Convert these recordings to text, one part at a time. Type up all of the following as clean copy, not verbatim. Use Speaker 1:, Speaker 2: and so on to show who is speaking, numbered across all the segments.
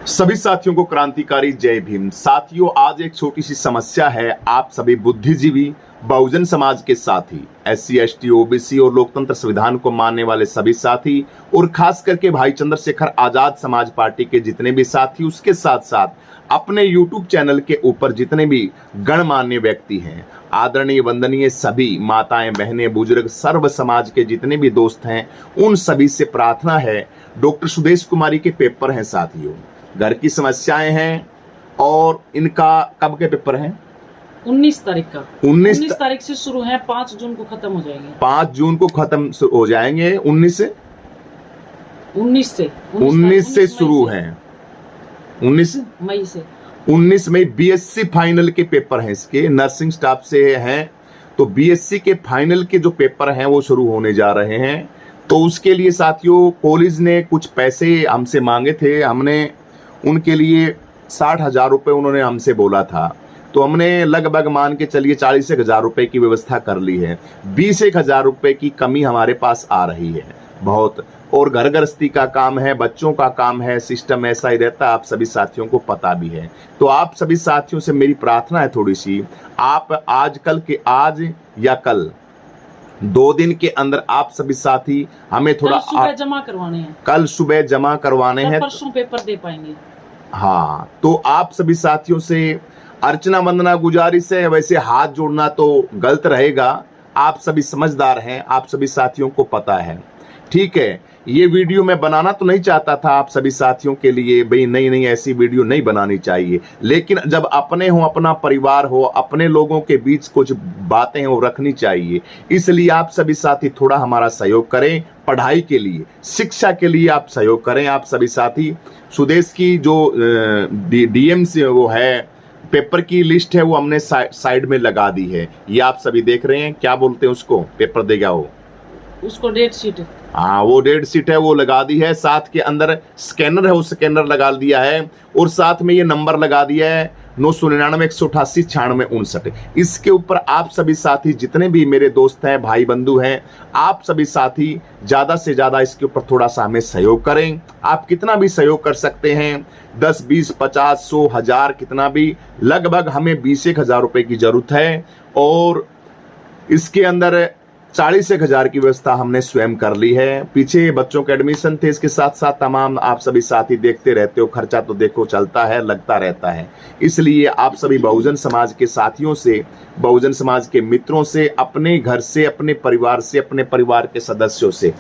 Speaker 1: सभी साथियों को क्रांतिकारी जय भीम। साथियों, आज एक छोटी सी समस्या है। आप सभी बुद्धिजीवी, बहुजन समाज के साथी, SC ST OBC और लोकतंत्र संविधान को मानने वाले सभी साथी और खास करके भाई चंद्रशेखर आजाद समाज पार्टी के जितने भी साथी, उसके साथ साथ अपने YouTube चैनल के ऊपर जितने भी गणमान्य व्यक्ति हैं, आदरणीय वंदनीय सभी माताएं, बहनें, बुजुर्ग, सर्व समाज के जितने भी दोस्त हैं, उन सभी से प्रार्थना है। डॉक्टर सुदेश कुमारी के पेपर हैं साथियों, घर की समस्याएं हैं और इनका कब के पेपर हैं?
Speaker 2: 19 तारीख का।
Speaker 1: 19
Speaker 2: तारीख से शुरू है, 5 जून को खत्म हो जाएंगे।
Speaker 1: 5 जून को खत्म हो जाएंगे। 19 से शुरू है। 19 मई BSc फाइनल के पेपर हैं। इसके नर्सिंग स्टाफ से हैं, तो BSc के फाइनल के जो पेपर हैं वो शुरू होने जा रहे हैं। तो उसके लिए साथियों कॉलेज ने कुछ पैसे हमसे मांगे थे। हमने उनके लिए 60,000 रुपये उन्होंने हमसे बोला था, तो हमने लगभग मान के चलिए 40,000 रुपये की व्यवस्था कर ली है। 20,000 रुपये की कमी हमारे पास आ रही है बहुत, और घर गृहस्थी का काम है, बच्चों का काम है, सिस्टम ऐसा ही रहता है, आप सभी साथियों को पता भी है। तो आप सभी साथियों से मेरी प्रार्थना है थोड़ी सी, आप आज या कल 2 दिन के अंदर आप सभी साथी हमें थोड़ा
Speaker 2: सुबह जमा करवाने हैं।
Speaker 1: कल सुबह जमा करवाने हैं,
Speaker 2: परसों पेपर दे पाएंगे।
Speaker 1: हाँ, तो आप सभी साथियों से अर्चना वंदना गुजारिश है। वैसे हाथ जोड़ना तो गलत रहेगा, आप सभी समझदार हैं, आप सभी साथियों को पता है, ठीक है। ये वीडियो मैं बनाना तो नहीं चाहता था आप सभी साथियों के लिए, भाई नहीं ऐसी वीडियो नहीं बनानी चाहिए, लेकिन जब अपने हो, अपना परिवार हो, अपने लोगों के बीच कुछ बातें हो रखनी चाहिए। इसलिए आप सभी साथी थोड़ा हमारा सहयोग करें, पढ़ाई के लिए, शिक्षा के लिए आप सहयोग करें। आप सभी साथी सुदेश की जो DM से वो है पेपर की लिस्ट है, वो हमने साइड में लगा दी है। ये आप सभी देख रहे हैं, क्या बोलते हैं उसको, पेपर देगा वो, उसको
Speaker 2: डेट शीट।
Speaker 1: हाँ, वो डेट शीट है, वो लगा दी है। साथ के अंदर स्कैनर है, वो स्कैनर लगा दिया है, और साथ में ये नंबर लगा दिया है 999-188-9659। इसके ऊपर आप सभी साथी जितने भी मेरे दोस्त हैं, भाई बंधु हैं, आप सभी साथी ज्यादा से ज्यादा इसके ऊपर थोड़ा सा हमें सहयोग करें। आप कितना भी सहयोग कर सकते हैं, 10, 20, 50, 100, 1000, कितना भी, लगभग हमें 20,000 रुपए की जरूरत है। और इसके अंदर 40,000 की व्यवस्था हमने स्वयं कर ली है। पीछे बच्चों के एडमिशन थे, इसके साथ साथ तमाम आप सभी साथी देखते रहते हो, खर्चा तो देखो चलता है, लगता रहता है। इसलिए आप सभी बहुजन समाज के साथियों से, बहुजन समाज के मित्रों से, अपने घर से, अपने परिवार से, अपने परिवार के सदस्यों से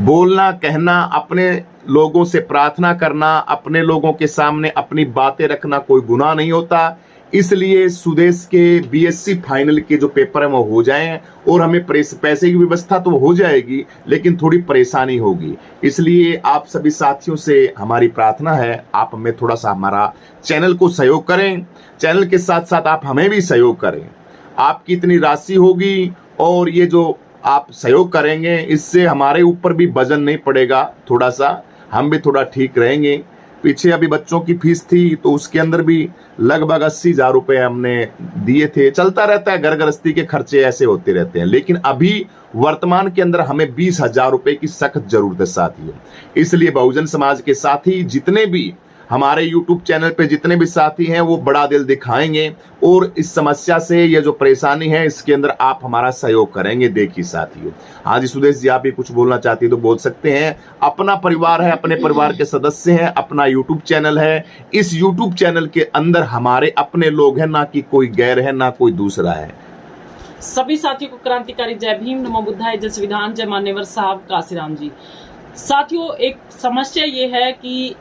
Speaker 1: बोलना, कहना, अपने लोगों से प्रार्थना करना, अपने लोगों के सामने अपनी बातें रखना कोई गुनाह नहीं होता। इसलिए सुदेश के BSc फाइनल के जो पेपर है वो हो जाएं, और हमें पैसे की व्यवस्था तो हो जाएगी, लेकिन थोड़ी परेशानी होगी। इसलिए आप सभी साथियों से हमारी प्रार्थना है, आप हमें थोड़ा सा हमारा चैनल को सहयोग करें, चैनल के साथ साथ आप हमें भी सहयोग करें। आपकी इतनी राशि होगी और ये जो आप सहयोग करेंगे, इससे हमारे ऊपर भी वजन नहीं पड़ेगा, थोड़ा सा हम भी थोड़ा ठीक रहेंगे। पीछे अभी बच्चों की फीस थी, तो उसके अंदर भी लगभग 80,000 रुपए हमने दिए थे। चलता रहता है, घर गृहस्थी के खर्चे ऐसे होते रहते हैं, लेकिन अभी वर्तमान के अंदर हमें 20,000 रुपए की सख्त जरूरत है साथियों। इसलिए बहुजन समाज के साथी जितने भी हमारे YouTube चैनल पे जितने भी साथी हैं, वो बड़ा दिल दिखाएंगे, और इस समस्या से, ये जो परेशानी है, इसके अंदर आप हमारा सहयोग करेंगे। देखिए साथियों, हाँ जी सुदेश जी, आप भी कुछ बोलना चाहती है तो बोल सकते हैं। अपना परिवार है, अपने परिवार के सदस्य हैं, अपना YouTube चैनल है, इस YouTube चैनल के अंदर हमारे अपने लोग हैं, ना कि कोई गैर है, ना कोई दूसरा है।
Speaker 2: सभी साथियों को क्रांतिकारी जय भीम, नमो बुद्धाय, जय संविधान, जय मान्यवर साहब काशीराम जी। साथियों, एक समस्या ये है कि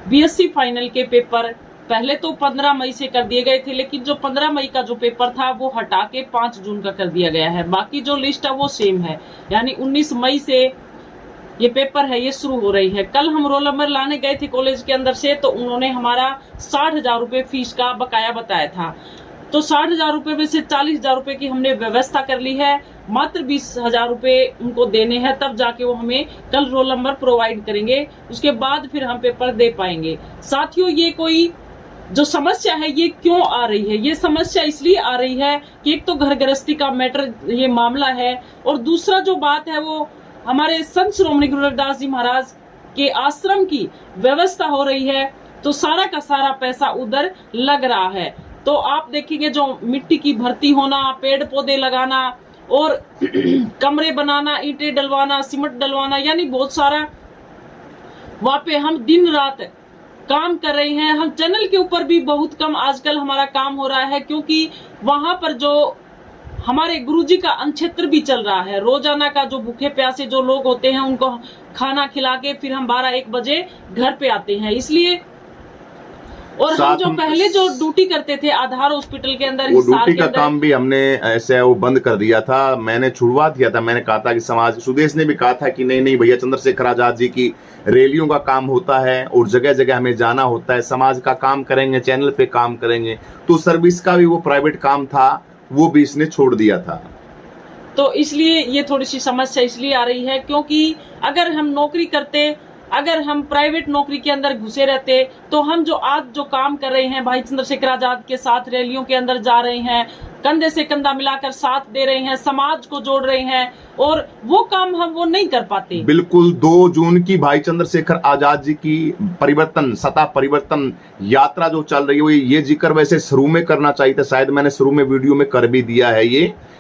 Speaker 2: BSc फाइनल के पेपर पहले तो 15 मई से कर दिए गए थे, लेकिन जो 15 मई का जो पेपर था वो हटा के 5 जून का कर दिया गया है। बाकी जो लिस्ट है वो सेम है, यानी 19 मई से ये पेपर है, ये शुरू हो रही है। कल हम रोल नंबर लाने गए थे कॉलेज के अंदर से, तो उन्होंने हमारा 60,000 रुपये फीस का बकाया बताया था। तो 60,000 रुपये में से 40,000 रुपये की हमने व्यवस्था कर ली है, मात्र 20,000 रुपये उनको देने हैं, तब जाके वो हमें कल रोल नंबर प्रोवाइड करेंगे, उसके बाद फिर हम पेपर दे पाएंगे। साथियों, ये कोई जो समस्या है ये क्यों आ रही है? ये समस्या इसलिए आ रही है कि एक तो घर गृहस्थी का मैटर ये मामला है, और दूसरा जो बात है वो हमारे संत श्रोमणी गुरु रविदास जी महाराज के आश्रम की व्यवस्था हो रही है, तो सारा का सारा पैसा उधर लग रहा है। तो आप देखेंगे जो मिट्टी की भर्ती होना, पेड़ पौधे लगाना और कमरे बनाना, ईंटें डलवाना, सीमेंट डलवाना, यानी बहुत सारा वहां पे हम दिन रात काम कर रहे हैं। हम चैनल के ऊपर भी बहुत कम आजकल हमारा काम हो रहा है, क्योंकि वहां पर जो हमारे गुरुजी का अनक्षेत्र भी चल रहा है। रोजाना का जो भूखे प्यासे जो लोग होते हैं उनको खाना खिला के फिर हम 12-1 बजे घर पे आते हैं। इसलिए और हम जो पहले जो ड्यूटी करते थे आधार हॉस्पिटल के अंदर,
Speaker 1: वो ड्यूटी का काम भी हमने ऐसे वो बंद कर दिया था। मैंने छुड़वा दिया था। मैंने कहा था कि समाज, सुदेश ने भी कहा था कि नहीं नहीं भैया, चंद्रशेखर आजाद जी की रैलियों का काम होता है और जगह जगह हमें जाना होता है, समाज का काम करेंगे, चैनल पे काम करेंगे। तो सर्विस का भी वो प्राइवेट काम था, वो भी इसने छोड़ दिया था।
Speaker 2: तो इसलिए ये थोड़ी सी समस्या इसलिए आ रही है, क्योंकि अगर हम नौकरी करते, अगर हम प्राइवेट नौकरी के अंदर घुसे रहते, तो हम जो आज जो काम कर रहे हैं भाई चंद्रशेखर आजाद के साथ रैलियों के अंदर जा रहे हैं, कंधे से कंधा मिलाकर साथ दे रहे हैं, समाज को जोड़ रहे हैं, और वो काम हम वो नहीं कर पाते।
Speaker 1: बिल्कुल 2 जून की भाई चंद्रशेखर आजाद जी की परिवर्तन, सत्ता परिवर्तन यात्रा जो चल रही है, ये जिक्र वैसे शुरू में करना चाहिए था। शायद मैंने शुरू में वीडियो में कर भी दिया है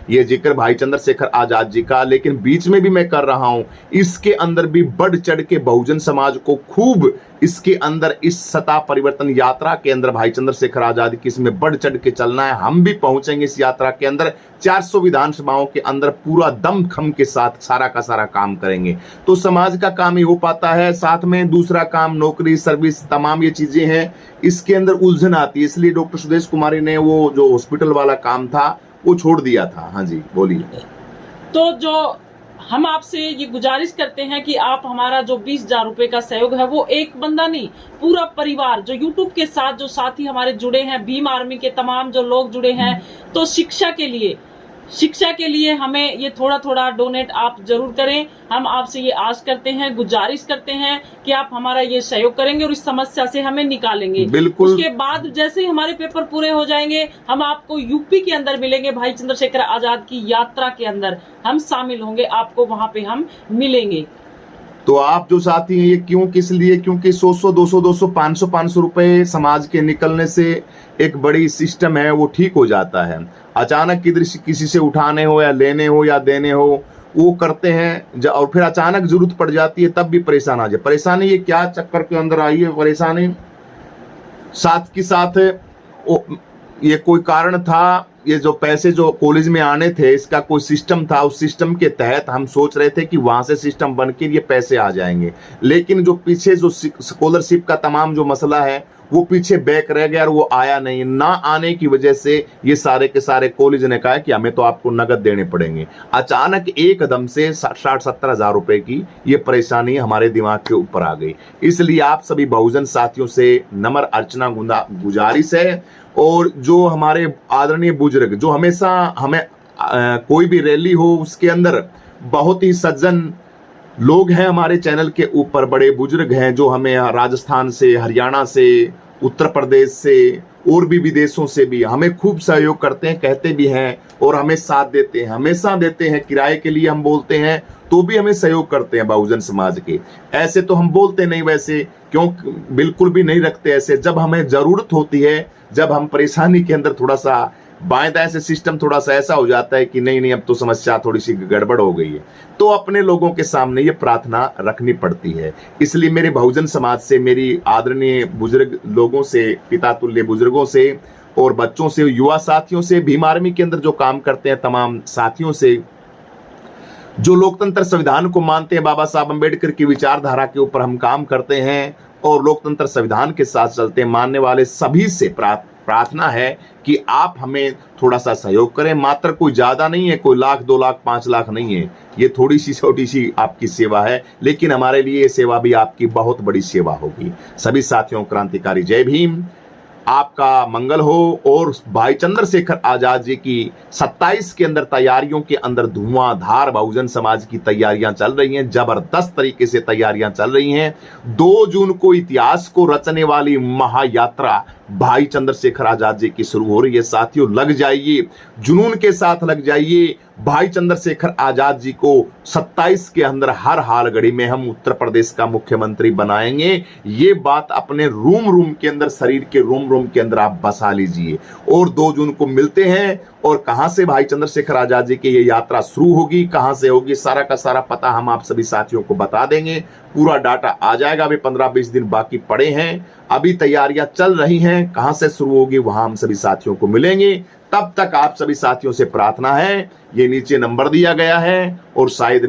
Speaker 1: ये जिक्र भाई चंद्रशेखर आजाद जी का, लेकिन बीच में भी मैं कर रहा हूं। इसके अंदर भी बढ़ चढ़ के बहुजन समाज को खूब इसके अंदर, इस सत्ता परिवर्तन यात्रा के अंदर भाई चंद्रशेखर आजाद की इसमें बढ़ चढ़ के चलना है। हम भी पहुंचेंगे इस यात्रा के अंदर, 400 विधानसभाओं के अंदर पूरा दम खम के साथ सारा का सारा काम करेंगे। तो समाज का काम ही हो पाता है। साथ में दूसरा काम नौकरी, सर्विस, तमाम ये चीजें हैं, इसके अंदर उलझन आती है। इसलिए डॉक्टर सुदेश कुमारी ने वो जो हॉस्पिटल वाला काम था वो छोड़ दिया था। हाँ जी, बोलिए।
Speaker 2: तो जो हम आपसे ये गुजारिश करते हैं कि आप हमारा जो 20,000 रुपए का सहयोग है, वो एक बंदा नहीं, पूरा परिवार जो यूट्यूब के साथ जो साथी हमारे जुड़े हैं, भीम आर्मी के तमाम जो लोग जुड़े हैं, तो शिक्षा के लिए हमें ये थोड़ा थोड़ा डोनेट आप जरूर करें। हम आपसे ये आश करते हैं, गुजारिश करते हैं कि आप हमारा ये सहयोग करेंगे और इस समस्या से हमें निकालेंगे।
Speaker 1: बिल्कुल।
Speaker 2: उसके बाद जैसे ही हमारे पेपर पूरे हो जाएंगे, हम आपको यूपी के अंदर मिलेंगे, भाई चंद्रशेखर आजाद की यात्रा के अंदर हम शामिल होंगे, आपको वहां पे हम मिलेंगे।
Speaker 1: तो आप जो साथी हैं, ये क्यों, किस लिए? क्योंकि 100, 200, 500 रुपए समाज के निकलने से एक बड़ी सिस्टम है वो ठीक हो जाता है। अचानक किसी से उठाने हो या लेने हो या देने हो, वो करते हैं और फिर अचानक जरूरत पड़ जाती है, तब भी परेशान आ जाए। परेशानी ये क्या चक्कर के अंदर आई है? परेशानी साथ के साथ ये कोई कारण था, ये जो पैसे जो कॉलेज में आने थे, इसका कोई सिस्टम था। उस सिस्टम के तहत हम सोच रहे थे कि वहां से सिस्टम बनकर ये पैसे आ जाएंगे, लेकिन जो पीछे जो स्कॉलरशिप का तमाम जो मसला है वो पीछे बैक रह गया और वो आया नहीं। ना आने की वजह से ये सारे के सारे कॉलेज ने कहा कि हमें तो आपको नगद देने पड़ेंगे। अचानक एकदम से 60-70 हजार रुपए की ये परेशानी हमारे दिमाग के ऊपर आ गई। इसलिए आप सभी बहुजन साथियों से नम्र अर्चना गुजारिश है, और जो हमारे आदरणीय बुजुर्ग जो हमेशा हमें कोई भी रैली हो उसके अंदर बहुत ही सज्जन लोग हैं हमारे चैनल के ऊपर, बड़े बुजुर्ग हैं जो हमें राजस्थान से, हरियाणा से, उत्तर प्रदेश से और भी विदेशों से भी हमें खूब सहयोग करते हैं, कहते भी हैं और हमें साथ देते हैं, हमेशा देते हैं। किराए के लिए हम बोलते हैं तो भी हमें सहयोग करते हैं बहुजन समाज के। ऐसे तो हम बोलते नहीं, वैसे क्यों, बिल्कुल भी नहीं रखते ऐसे। जब हमें जरूरत होती है, जब हम परेशानी के अंदर थोड़ा सा बाएं दाएं से सिस्टम थोड़ा सा ऐसा हो जाता है कि नहीं अब तो समस्या थोड़ी सी गड़बड़ हो गई है, तो अपने लोगों के सामने ये प्रार्थना रखनी पड़ती है। इसलिए मेरे बहुजन समाज से, मेरी आदरणीय बुजुर्ग लोगों से, पिता तुल्य बुजुर्गों से और बच्चों से, युवा साथियों से, भीम आर्मी के अंदर जो काम करते हैं तमाम साथियों से, जो लोकतंत्र संविधान को मानते हैं, बाबा साहब अम्बेडकर की विचारधारा के ऊपर हम काम करते हैं और लोकतंत्र संविधान के साथ चलते हैं, मानने वाले सभी से प्रार्थना है कि आप हमें थोड़ा सा सहयोग करें। मात्र कोई ज्यादा नहीं है, कोई 1 लाख 2 लाख 5 लाख नहीं है, ये थोड़ी सी छोटी सी आपकी सेवा है, लेकिन हमारे लिए ये सेवा भी आपकी बहुत बड़ी सेवा होगी। सभी साथियों क्रांतिकारी जय भीम, आपका मंगल हो। और भाई चंद्रशेखर आजाद जी की 27 के अंदर तैयारियों के अंदर धुआंधार बहुजन समाज की तैयारियां चल रही हैं, जबरदस्त तरीके से तैयारियां चल रही हैं। 2 जून को इतिहास को रचने वाली महायात्रा भाई चंद्रशेखर आजाद जी की शुरू हो रही है। साथियों, लग जाइए, जुनून के साथ लग जाइए। भाई चंद्रशेखर आजाद जी को 27 के अंदर हर हाल घड़ी में हम उत्तर प्रदेश का मुख्यमंत्री बनाएंगे। ये बात अपने रूम के अंदर, शरीर के रूम के अंदर आप बसा लीजिए। और 2 जून को मिलते हैं, और कहां से भाई चंद्रशेखर आजाद जी की ये यात्रा शुरू होगी, कहां से होगी, सारा का सारा पता हम आप सभी साथियों को बता देंगे। पूरा डाटा आ जाएगा। अभी 15-20 दिन बाकी पड़े हैं, अभी तैयारियां चल रही हैं। कहां से शुरू होगी वहां हम सभी साथियों को मिलेंगे। तब तक आप सभी साथियों से प्रार्थना है, ये नीचे नंबर दिया गया है और साइड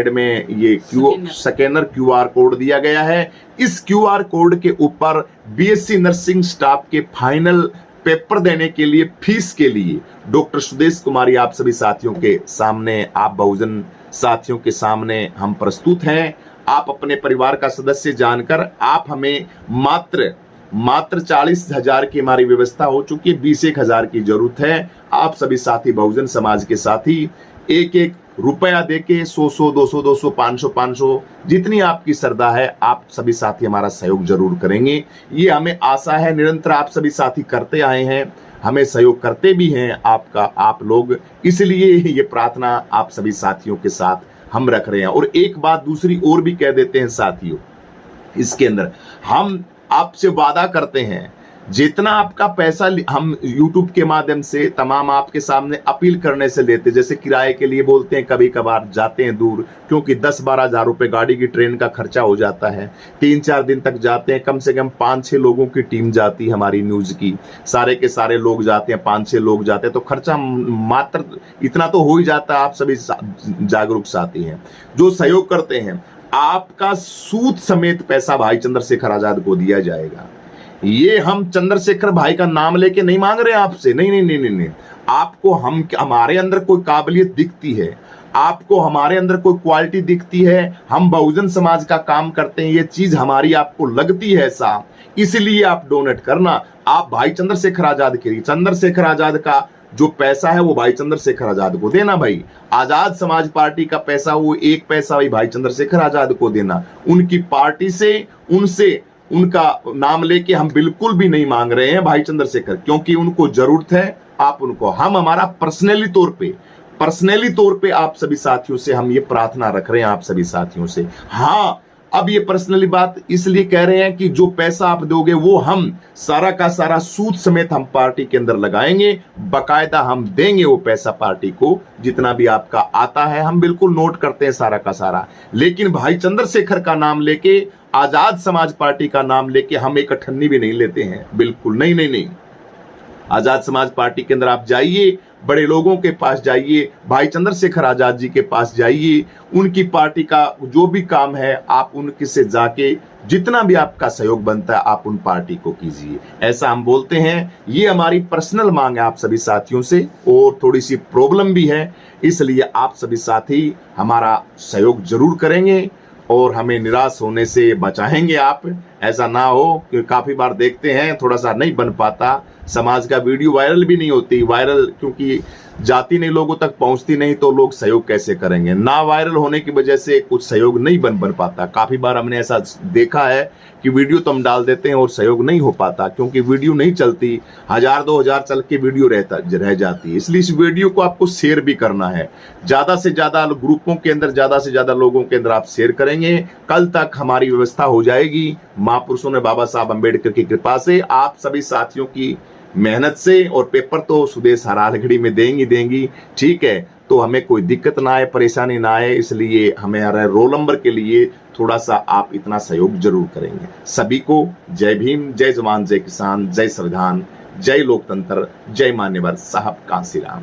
Speaker 1: में ये स्कैनर QR कोड दिया गया है। इस QR कोड के ऊपर BSc नर्सिंग स्टाफ के फाइनल पेपर देने के लिए, फीस के लिए डॉक्टर सुदेश कुमारी आप सभी साथियों के सामने, आप बहुजन साथियों के सामने हम प्रस्तुत हैं। आप अपने परिवार का सदस्य जानकर आप हमें मात्र 40,000 की हमारी व्यवस्था हो चुकी है। 21,000 की जरूरत है। आप सभी साथी, बहुजन समाज के साथी, एक रुपया देके 100, 200, 500 जितनी आपकी श्रद्धा है, आप सभी साथी हमारा सहयोग जरूर करेंगे। ये हमें आशा है, निरंतर आप सभी साथी करते आए हैं, हमें सहयोग करते भी हैं आप लोग। इसलिए ये प्रार्थना आप सभी साथियों के साथ हम रख रहे हैं। और एक बात दूसरी और भी कह देते हैं साथियों, इसके अंदर हम आपसे वादा करते हैं, जितना आपका पैसा हम YouTube के माध्यम से तमाम आपके सामने अपील करने से लेते, जैसे किराए के लिए बोलते हैं, कभी कभार जाते हैं दूर, क्योंकि 10-12 हज़ार रुपए गाड़ी की, ट्रेन का खर्चा हो जाता है। 3-4 दिन तक जाते हैं, कम से कम 5-6 लोगों की टीम जाती है हमारी न्यूज की, सारे के सारे लोग जाते हैं, 5-6 लोग जाते हैं, तो खर्चा मात्र इतना तो हो ही जाता है। आप सभी जागरूक साथी हैं जो सहयोग करते हैं, आपका सूद समेत पैसा भाई चंद्रशेखर आजाद को दिया जाएगा। ये हम चंद्रशेखर भाई का नाम लेके नहीं मांग रहे हैं आपसे, नहीं। आपको हमारे अंदर कोई काबिलियत दिखती है, आपको हमारे अंदर कोई क्वालिटी दिखती है, हम बहुजन समाज का काम करते हैं, ये चीज हमारी आपको लगती है ऐसा, इसलिए आप डोनेट करना। आप भाई चंद्रशेखर आजाद के लिए, चंद्रशेखर आजाद का जो पैसा है वो भाई चंद्रशेखर आजाद को देना। भाई आजाद समाज पार्टी का पैसा, वो 1 पैसा भाई चंद्रशेखर आजाद को देना। उनकी पार्टी से, उनसे उनका नाम लेके हम बिल्कुल भी नहीं मांग रहे हैं भाई चंद्रशेखर, क्योंकि उनको जरूरत है आप उनको, हम हमारा पर्सनली तौर पे आप सभी साथियों से हम ये प्रार्थना रख रहे हैं, आप सभी साथियों से। हाँ, अब ये पर्सनली बात इसलिए कह रहे हैं कि जो पैसा आप दोगे वो हम सारा का सारा सूद समेत हम पार्टी के अंदर लगाएंगे, बकायदा हम देंगे वो पैसा पार्टी को, जितना भी आपका आता है हम बिल्कुल नोट करते हैं सारा का सारा। लेकिन भाई चंद्रशेखर का नाम लेके, आजाद समाज पार्टी का नाम लेके हम एक अठन्नी भी नहीं लेते हैं, बिल्कुल नहीं। आजाद समाज पार्टी के अंदर आप जाइए, बड़े लोगों के पास जाइए, भाई चंद्रशेखर आजाद जी के पास जाइए, उनकी पार्टी का जो भी काम है आप उनके से जाके जितना भी आपका सहयोग बनता है आप उन पार्टी को कीजिए, ऐसा हम बोलते हैं। ये हमारी पर्सनल मांग है आप सभी साथियों से, और थोड़ी सी प्रॉब्लम भी है, इसलिए आप सभी साथी हमारा सहयोग जरूर करेंगे और हमें निराश होने से बचाएंगे आप। ऐसा ना हो कि काफी बार देखते हैं थोड़ा सा नहीं बन पाता, समाज का वीडियो वायरल भी नहीं होती, वायरल क्योंकि जाती नहीं, लोगों तक पहुंचती नहीं, तो लोग सहयोग कैसे करेंगे। ना वायरल होने की वजह से कुछ सहयोग नहीं बन पाता। काफी बार हमने ऐसा देखा है कि वीडियो तो हम डाल देते हैं और सहयोग नहीं हो पाता, क्योंकि वीडियो नहीं चलती, 1000-2000 चल के वीडियो रह जाती है। इसलिए इस वीडियो को आपको शेयर भी करना है, ज्यादा से ज्यादा ग्रुपों के अंदर, ज्यादा से ज्यादा लोगों के अंदर आप शेयर करेंगे। कल तक हमारी व्यवस्था हो जाएगी महापुरुषों ने, बाबा साहब अम्बेडकर की कृपा से, आप सभी साथियों की मेहनत से, और पेपर तो सुदेश हर हाल घड़ी में देंगी, ठीक है। तो हमें कोई दिक्कत ना आए, परेशानी ना आए, इसलिए हमें रोल नंबर के लिए थोड़ा सा आप इतना सहयोग जरूर करेंगे। सभी को जय भीम, जय जवान, जय किसान, जय संविधान, जय लोकतंत्र, जय मान्यवर साहब कांसीराम।